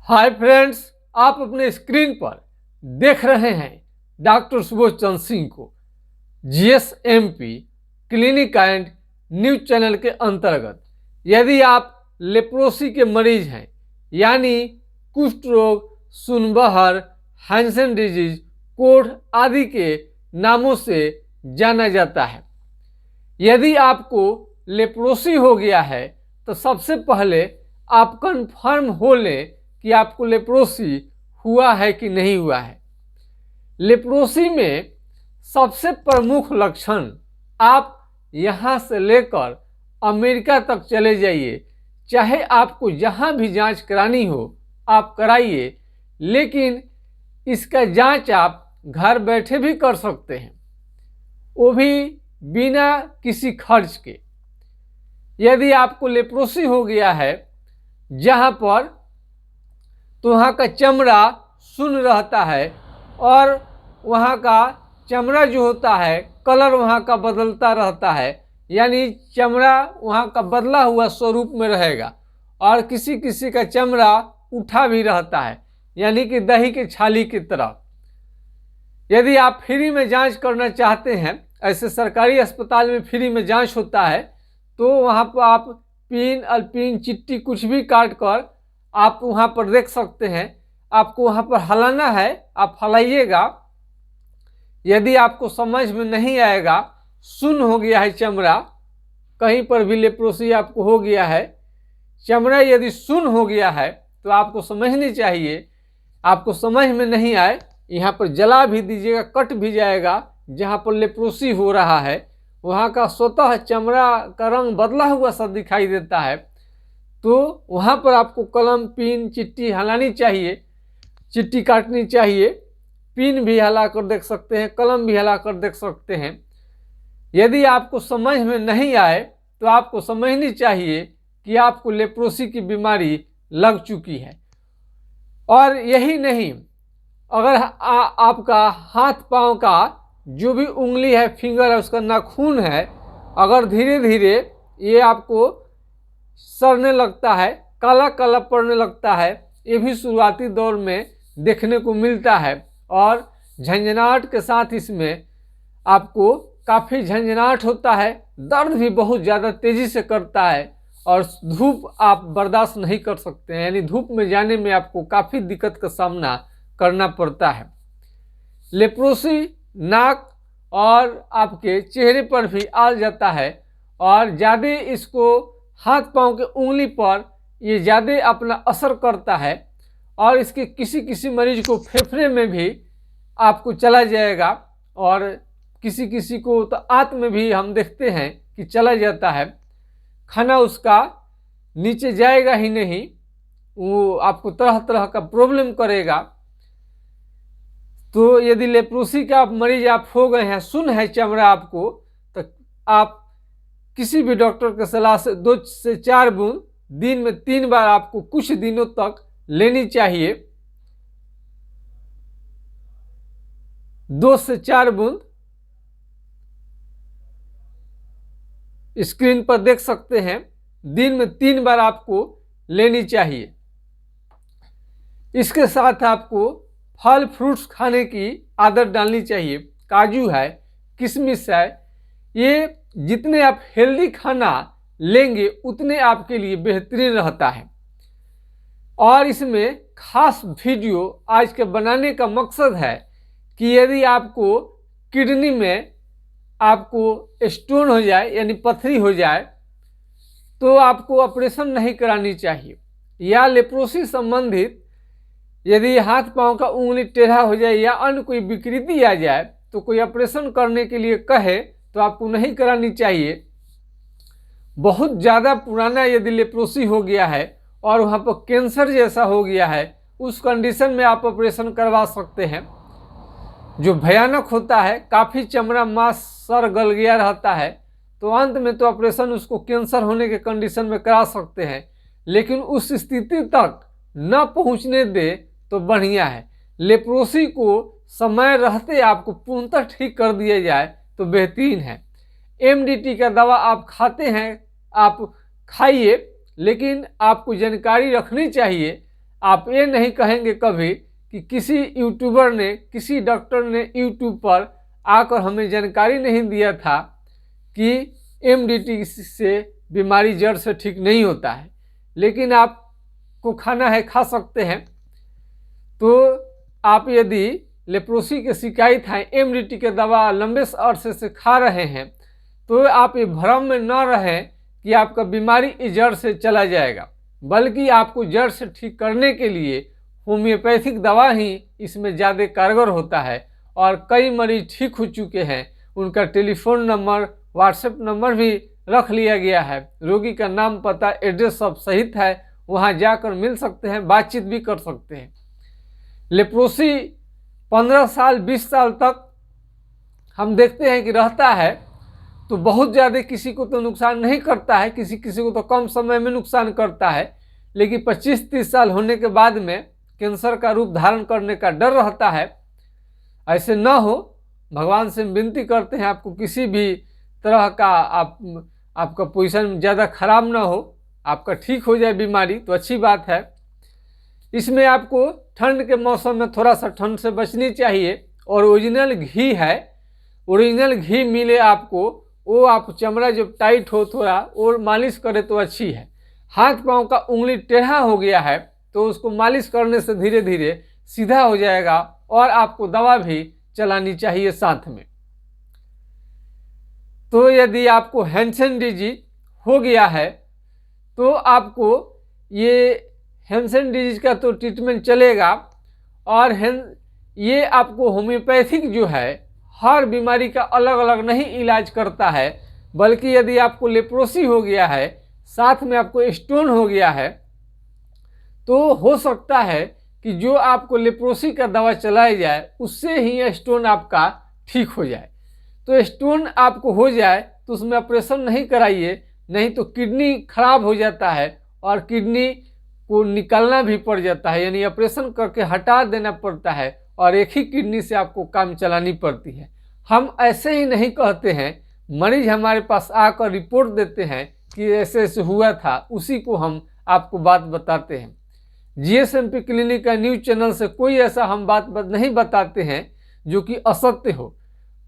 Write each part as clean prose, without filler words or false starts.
Hi friends, आप अपने screen पर देख रहे हैं डॉक्टर सुबोध चंद्र सिंह को GSMP clinic and news channel के अंतर्गत। यदि आप लेप्रोसी के मरीज हैं यानी कुष्ठ रोग, सुनबहर, हैंसन डिजीज, कोढ़ आदि के नामों से जाना जाता है। यदि आपको लेप्रोसी हो गया है तो सबसे पहले आप कंफर्म हो लें कि आपको लेप्रोसी हुआ है कि नहीं हुआ है। लेप्रोसी में सबसे प्रमुख लक्षण, आप यहाँ से लेकर अमेरिका तक चले जाइए, चाहे आपको जहाँ भी जांच करानी हो आप कराइए, लेकिन इसका जांच आप घर बैठे भी कर सकते हैं, वो भी बिना किसी खर्च के। यदि आपको लेप्रोसी हो गया है जहाँ पर तो वहाँ का चमड़ा सुन्न रहता है और वहाँ का चमड़ा जो होता है कलर वहाँ का बदलता रहता है, यानी चमड़ा वहाँ का बदला हुआ स्वरूप में रहेगा, और किसी किसी का चमड़ा उठा भी रहता है, यानी कि दही के छाली की तरह। यदि आप फ्री में जांच करना चाहते हैं, ऐसे सरकारी अस्पताल में फ्री में जांच होता है, तो वहाँ पर आप पिन अल्पिन चिट्टी कुछ भी काट कर आप वहाँ पर देख सकते हैं। आपको वहाँ पर हलाना है, आप हलाइएगा। यदि आपको समझ में नहीं आएगा, सुन्न हो गया है चमड़ा, कहीं पर भी लेप्रोसी आपको हो गया है, चमड़ा यदि सुन्न हो गया है तो आपको समझनी चाहिए। आपको समझ में नहीं आए, यहाँ पर जला भी दीजिएगा, कट भी जाएगा। जहाँ पर लेप्रोसी हो रहा है वहाँ का स्वतः चमड़ा का रंग बदला हुआ सा दिखाई देता है, तो वहाँ पर आपको कलम पिन चिट्टी हिलानी चाहिए, चिट्टी काटनी चाहिए, पिन भी हिला कर देख सकते हैं, कलम भी हिला कर देख सकते हैं। यदि आपको समझ में नहीं आए तो आपको समझनी चाहिए कि आपको लेप्रोसी की बीमारी लग चुकी है। और यही नहीं, अगर आपका हाथ पांव का जो भी उंगली है, फिंगर है, उसका नाखून है, अगर धीरे धीरे ये आपको सड़ने लगता है, काला काला पड़ने लगता है, ये भी शुरुआती दौर में देखने को मिलता है। और झंझनाहट के साथ इसमें आपको काफ़ी झंझनाहट होता है, दर्द भी बहुत ज़्यादा तेज़ी से करता है, और धूप आप बर्दाश्त नहीं कर सकते हैं, यानी धूप में जाने में आपको काफ़ी दिक्कत का सामना करना पड़ता है। लेप्रोसी नाक और आपके चेहरे पर भी आ जाता है, और ज़्यादा इसको हाथ पांव के उंगली पर ये ज़्यादा अपना असर करता है, और इसके किसी किसी मरीज को फेफड़े में भी आपको चला जाएगा, और किसी किसी को तो आंत में भी हम देखते हैं कि चला जाता है। खाना उसका नीचे जाएगा ही नहीं, वो आपको तरह तरह का प्रॉब्लम करेगा। तो यदि लेप्रोसी का आप मरीज आप हो गए हैं, सुन्न है चमड़ा आपको, तो आप किसी भी डॉक्टर के सलाह से 2 से 4 बूंद दिन में 3 बार आपको कुछ दिनों तक लेनी चाहिए। 2 से 4 बूंद स्क्रीन पर देख सकते हैं, दिन में 3 बार आपको लेनी चाहिए। इसके साथ आपको फल फ्रूट्स खाने की आदत डालनी चाहिए। काजू है, किशमिश है, ये जितने आप हेल्दी खाना लेंगे उतने आपके लिए बेहतरीन रहता है। और इसमें खास वीडियो आज के बनाने का मकसद है कि यदि आपको किडनी में आपको स्टोन हो जाए, यानी पथरी हो जाए, तो आपको ऑपरेशन नहीं करानी चाहिए। या लेप्रोसी संबंधित यदि हाथ पांव का उंगली टेढ़ा हो जाए या अन्य कोई विकृति आ जाए, तो कोई ऑपरेशन करने के लिए कहे तो आपको नहीं करानी चाहिए। बहुत ज़्यादा पुराना यदि लेप्रोसी हो गया है और वहाँ पर कैंसर जैसा हो गया है, उस कंडीशन में आप ऑपरेशन करवा सकते हैं, जो भयानक होता है। काफ़ी चमड़ा मांस सर गल गया रहता है, तो अंत में तो ऑपरेशन उसको कैंसर होने के कंडीशन में करा सकते हैं, लेकिन उस स्थिति तक न पहुँचने दे तो बढ़िया है। लेप्रोसी को समय रहते आपको पूर्णतः ठीक कर दिया जाए तो बेहतरीन है। MDT का दवा आप खाते हैं, आप खाइए, लेकिन आपको जानकारी रखनी चाहिए आप ये नहीं कहेंगे कभी कि किसी यूट्यूबर ने, किसी डॉक्टर ने यूट्यूब पर आकर हमें जानकारी नहीं दिया था कि एमडीटी से बीमारी जड़ से ठीक नहीं होता है, लेकिन आपको खाना है, खा सकते हैं। तो आप यदि लेप्रोसी की शिकायत है, एमडीटी के दवा लंबे अरसे से खा रहे हैं, तो आप ये भ्रम में न रहें कि आपका बीमारी इस जड़ से चला जाएगा, बल्कि आपको जड़ से ठीक करने के लिए होम्योपैथिक दवा ही इसमें ज़्यादा कारगर होता है। और कई मरीज ठीक हो चुके हैं, उनका टेलीफोन नंबर, व्हाट्सएप नंबर भी रख लिया गया है। रोगी का नाम, पता, एड्रेस सब सहित है, वहाँ जाकर मिल सकते हैं, बातचीत भी कर सकते हैं। लेप्रोसी 15 साल 20 साल तक हम देखते हैं कि रहता है, तो बहुत ज़्यादा किसी को तो नुकसान नहीं करता है, किसी किसी को तो कम समय में नुकसान करता है, लेकिन 25-30 साल होने के बाद में कैंसर का रूप धारण करने का डर रहता है। ऐसे न हो, भगवान से विनती करते हैं आपको किसी भी तरह का आपका पोजीशन ज़्यादा खराब ना हो, आपका ठीक हो जाए बीमारी तो अच्छी बात है। इसमें आपको ठंड के मौसम में थोड़ा सा ठंड से बचनी चाहिए। और ओरिजिनल घी है, ओरिजिनल घी मिले आपको, वो आप चमड़ा जब टाइट हो थोड़ा और मालिश करे तो अच्छी है। हाथ पांव का उंगली टेढ़ा हो गया है तो उसको मालिश करने से धीरे धीरे सीधा हो जाएगा। और आपको दवा भी चलानी चाहिए साथ में। तो यदि आपको हैंसन डिजीज हो गया है तो आपको ये हैंसन डिजीज का तो ट्रीटमेंट चलेगा। और ये आपको होम्योपैथिक जो है हर बीमारी का अलग अलग नहीं इलाज करता है, बल्कि यदि आपको लेप्रोसी हो गया है, साथ में आपको स्टोन हो गया है, तो हो सकता है कि जो आपको लेप्रोसी का दवा चलाया जाए उससे ही स्टोन आपका ठीक हो जाए। तो स्टोन आपको हो जाए तो उसमें ऑपरेशन नहीं कराइए, नहीं तो किडनी खराब हो जाता है और किडनी को निकालना भी पड़ जाता है, यानी ऑपरेशन करके हटा देना पड़ता है और एक ही किडनी से आपको काम चलानी पड़ती है। हम ऐसे ही नहीं कहते हैं, मरीज हमारे पास आकर रिपोर्ट देते हैं कि ऐसे ऐसे हुआ था, उसी को हम आपको बात बताते हैं। जीएसएमपी क्लिनिक का न्यूज़ चैनल से कोई ऐसा हम बात नहीं बताते हैं जो कि असत्य हो।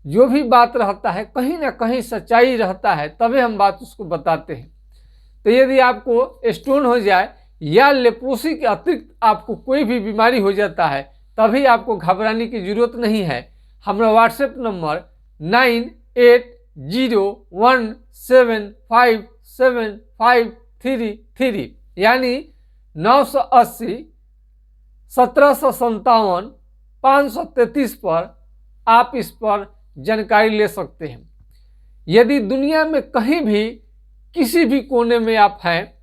जो भी बात रहता है कहीं ना कहीं सच्चाई रहता है, तभी हम बात उसको बताते हैं। तो यदि आपको स्टोन हो जाए या लेप्रोसी के अतिरिक्त आपको कोई भी बीमारी हो जाता है, तभी आपको घबराने की जरूरत नहीं है। हमारा व्हाट्सएप नंबर 9801757533 यानी 980 1757 533 पर आप इस पर जानकारी ले सकते हैं। यदि दुनिया में कहीं भी किसी भी कोने में आप हैं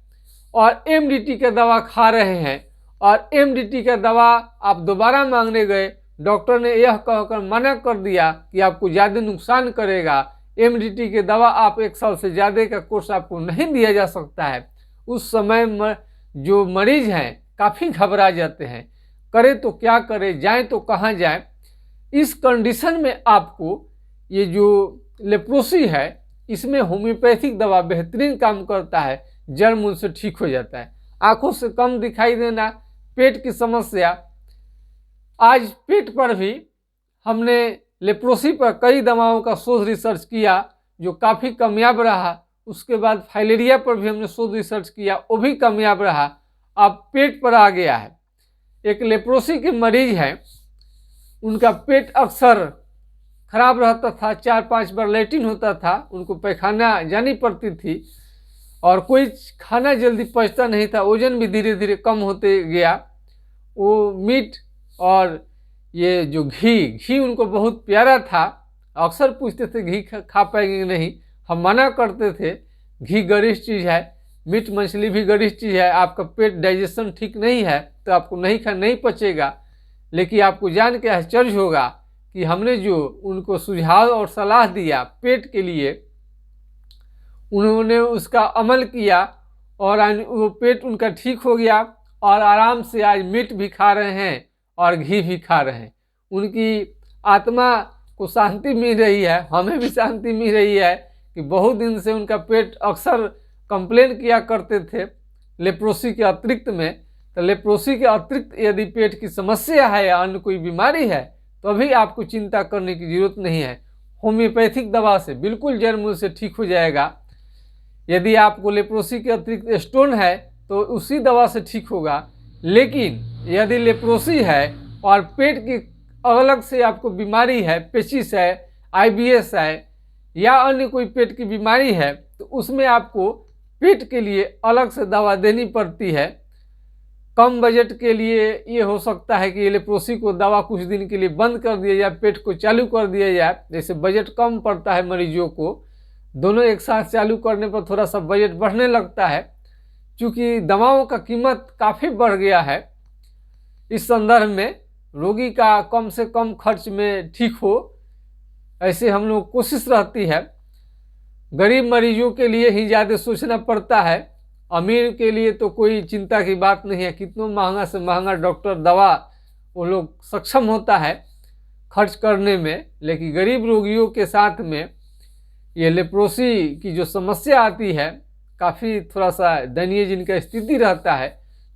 और एमडीटी का दवा खा रहे हैं और एमडीटी का दवा आप दोबारा मांगने गए, डॉक्टर ने यह कहकर मना कर दिया कि आपको ज़्यादा नुकसान करेगा, एमडीटी के दवा आप 1 साल से ज़्यादा का कोर्स आपको नहीं दिया जा सकता है, उस समय जो मरीज हैं काफ़ी घबरा जाते हैं, करे तो क्या करे, जाए तो कहाँ जाए। इस कंडीशन में आपको ये जो लेप्रोसी है इसमें होम्योपैथिक दवा बेहतरीन काम करता है, जड़ मूल से ठीक हो जाता है। आंखों से कम दिखाई देना, पेट की समस्या, आज पेट पर भी हमने लेप्रोसी पर कई दवाओं का शोध रिसर्च किया जो काफ़ी कामयाब रहा। उसके बाद फाइलेरिया पर भी हमने शोध रिसर्च किया, वो भी कामयाब रहा। अब पेट पर आ गया है। एक लेप्रोसी के मरीज हैं, उनका पेट अक्सर खराब रहता था, 4-5 बार लैट्रिन होता था, उनको पैखाना जानी पड़ती थी और कोई खाना जल्दी पचता नहीं था, वजन भी धीरे धीरे कम होते गया। वो मीट और ये जो घी उनको बहुत प्यारा था, अक्सर पूछते थे घी खा पाएंगे नहीं, हम मना करते थे, घी गरिष्ठ चीज़ है, मीट मछली भी गरिष्ठ चीज़ है, आपका पेट डाइजेशन ठीक नहीं है तो आपको नहीं पचेगा। लेकिन आपको जान के आश्चर्य होगा कि हमने जो उनको सुझाव और सलाह दिया पेट के लिए, उन्होंने उसका अमल किया और वो पेट उनका ठीक हो गया और आराम से आज मीट भी खा रहे हैं और घी भी खा रहे हैं। उनकी आत्मा को शांति मिल रही है, हमें भी शांति मिल रही है कि बहुत दिन से उनका पेट अक्सर कंप्लेन किया करते थे लेप्रोसी के अतिरिक्त में, तो लेप्रोसी के अतिरिक्त यदि पेट की समस्या है या अन्य कोई बीमारी है तो अभी आपको चिंता करने की जरूरत नहीं है। होम्योपैथिक दवा से बिल्कुल जड़ मूल से ठीक हो जाएगा। यदि आपको लेप्रोसी के अतिरिक्त स्टोन है तो उसी दवा से ठीक होगा। लेकिन यदि लेप्रोसी है और पेट की अलग से आपको बीमारी है, पेचिस है, IBS है या अन्य कोई पेट की बीमारी है, तो उसमें आपको पेट के लिए अलग से दवा देनी पड़ती है। कम बजट के लिए ये हो सकता है कि लेप्रोसी को दवा कुछ दिन के लिए बंद कर दिया जाए, पेट को चालू कर दिया जाए। जैसे बजट कम पड़ता है मरीजों को, दोनों एक साथ चालू करने पर थोड़ा सा बजट बढ़ने लगता है। क्योंकि दवाओं का कीमत काफ़ी बढ़ गया है, इस संदर्भ में रोगी का कम से कम खर्च में ठीक हो, ऐसे हम लोग कोशिश रहती है। गरीब मरीजों के लिए ही ज़्यादा सोचना पड़ता है, अमीर के लिए तो कोई चिंता की बात नहीं है। कितना महंगा से महंगा डॉक्टर दवा वो लोग सक्षम होता है खर्च करने में, लेकिन गरीब रोगियों के साथ में ये लेप्रोसी की जो समस्या आती है, काफ़ी थोड़ा सा दयनीय जिनका स्थिति रहता है,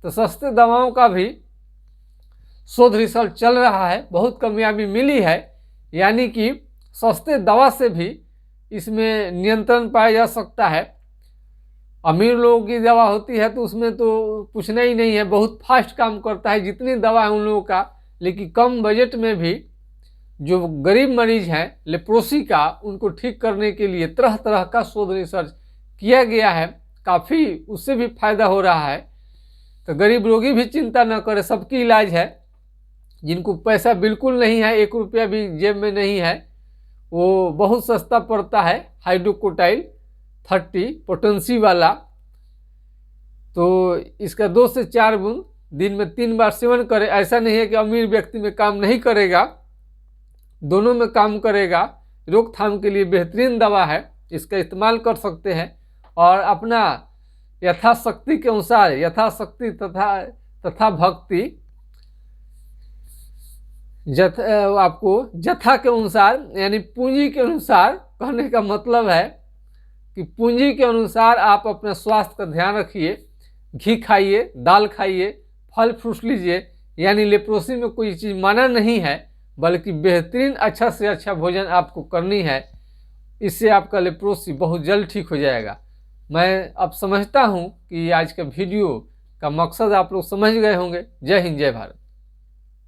तो सस्ते दवाओं का भी शोध रिसर्च चल रहा है, बहुत कामयाबी मिली है। यानी कि सस्ते दवा से भी इसमें नियंत्रण पाया जा सकता है। अमीर लोगों की दवा होती है तो उसमें तो पूछना ही नहीं है, बहुत फास्ट काम करता है जितनी दवा है उन लोगों का। लेकिन कम बजट में भी जो गरीब मरीज हैं लेप्रोसी का, उनको ठीक करने के लिए तरह तरह का शोध रिसर्च किया गया है, काफ़ी उससे भी फायदा हो रहा है। तो गरीब रोगी भी चिंता न करे, सबकी इलाज है। जिनको पैसा बिल्कुल नहीं है, 1 रुपया भी जेब में नहीं है, वो बहुत सस्ता पड़ता है हाइड्रोकोटाइल 30 पोटेंसी वाला। तो इसका 2 से 4 बूंद दिन में 3 बार सेवन करें। ऐसा नहीं है कि अमीर व्यक्ति में काम नहीं करेगा, दोनों में काम करेगा। रोकथाम के लिए बेहतरीन दवा है, इसका इस्तेमाल कर सकते हैं और अपना यथाशक्ति के अनुसार, यथाशक्ति तथा भक्ति, आपको जथा के अनुसार यानी पूंजी के अनुसार, कहने का मतलब है कि पूंजी के अनुसार आप अपने स्वास्थ्य का ध्यान रखिए। घी खाइए, दाल खाइए, फल फ्रूट लीजिए। यानी लेप्रोसी में कोई चीज़ माना नहीं है, बल्कि बेहतरीन अच्छा से अच्छा भोजन आपको करनी है। इससे आपका लेप्रोसी बहुत जल्द ठीक हो जाएगा। मैं अब समझता हूँ कि आज का वीडियो का मकसद आप लोग समझ गए होंगे। जय हिंद, जय भारत।